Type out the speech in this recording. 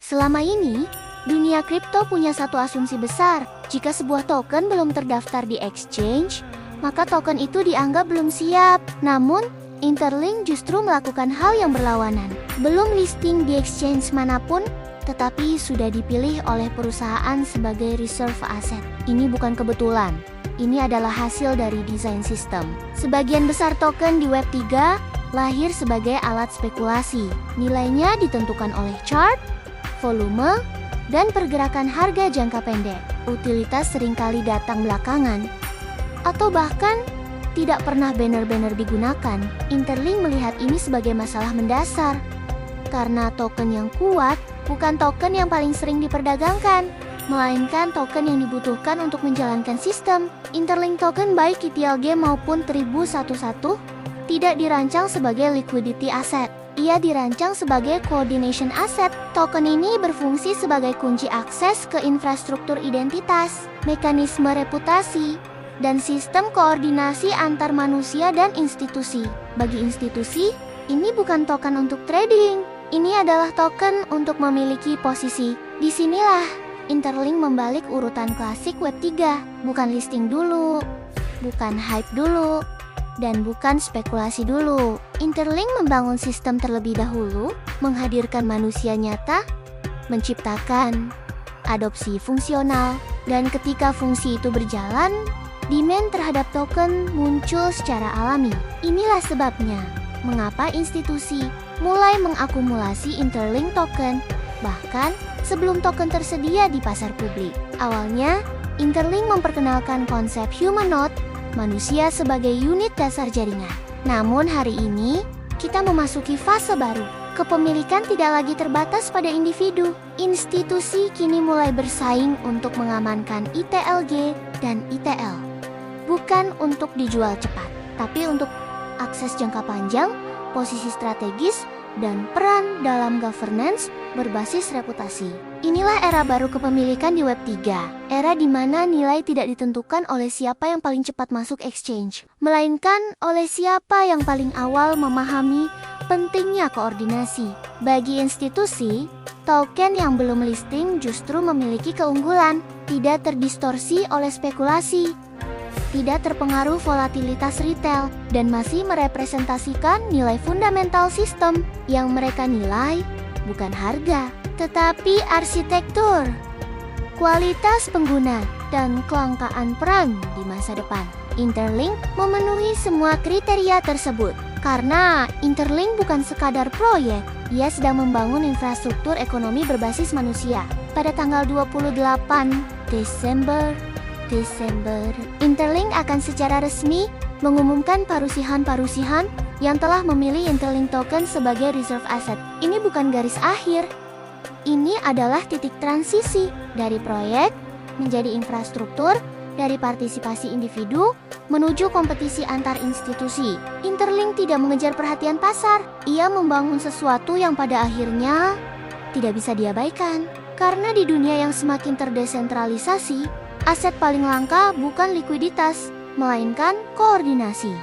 Selama ini, dunia kripto punya satu asumsi besar. Jika sebuah token belum terdaftar di exchange, maka token itu dianggap belum siap. Namun, Interlink justru melakukan hal yang berlawanan. Belum listing di exchange manapun, tetapi sudah dipilih oleh perusahaan sebagai reserve asset. Ini bukan kebetulan. Ini adalah hasil dari desain sistem. Sebagian besar token di Web3 lahir sebagai alat spekulasi. Nilainya ditentukan oleh chart, volume, dan pergerakan harga jangka pendek. Utilitas seringkali datang belakangan, atau bahkan tidak pernah benar-benar digunakan. Interlink melihat ini sebagai masalah mendasar, karena token yang kuat bukan token yang paling sering diperdagangkan, melainkan token yang dibutuhkan untuk menjalankan sistem. Interlink token baik ITLG maupun 1011 tidak dirancang sebagai liquidity asset. Ia dirancang sebagai coordination asset. Token ini berfungsi sebagai kunci akses ke infrastruktur identitas, mekanisme reputasi, dan sistem koordinasi antar manusia dan institusi. Bagi institusi, ini bukan token untuk trading. Ini adalah token untuk memiliki posisi. Disinilah Interlink membalik urutan klasik Web3. Bukan listing dulu, bukan hype dulu, dan bukan spekulasi dulu. Interlink membangun sistem terlebih dahulu, menghadirkan manusia nyata, menciptakan adopsi fungsional, dan ketika fungsi itu berjalan, demand terhadap token muncul secara alami. Inilah sebabnya mengapa institusi mulai mengakumulasi Interlink token, bahkan sebelum token tersedia di pasar publik. Awalnya, Interlink memperkenalkan konsep human node, manusia sebagai unit dasar jaringan. Namun hari ini, kita memasuki fase baru. Kepemilikan tidak lagi terbatas pada individu. Institusi kini mulai bersaing untuk mengamankan ITLG dan ITL. Bukan untuk dijual cepat, tapi untuk akses jangka panjang, posisi strategis, dan peran dalam governance berbasis reputasi. Inilah era baru kepemilikan di Web3. Era di mana nilai tidak ditentukan oleh siapa yang paling cepat masuk exchange, melainkan oleh siapa yang paling awal memahami pentingnya koordinasi. Bagi institusi, token yang belum listing justru memiliki keunggulan, tidak terdistorsi oleh spekulasi, tidak terpengaruh volatilitas retail, dan masih merepresentasikan nilai fundamental sistem. Yang mereka nilai bukan harga, tetapi arsitektur, kualitas pengguna, dan kelangkaan peran di masa depan. Interlink memenuhi semua kriteria tersebut. Karena Interlink bukan sekadar proyek, ia sedang membangun infrastruktur ekonomi berbasis manusia. Pada tanggal 28 Desember, Interlink akan secara resmi mengumumkan parusihan-parusihan yang telah memilih Interlink token sebagai reserve asset. Ini bukan garis akhir. Ini adalah titik transisi dari proyek menjadi infrastruktur, dari partisipasi individu menuju kompetisi antar institusi. Interlink tidak mengejar perhatian pasar. Ia membangun sesuatu yang pada akhirnya tidak bisa diabaikan. Karena di dunia yang semakin terdesentralisasi, aset paling langka bukan likuiditas, melainkan koordinasi.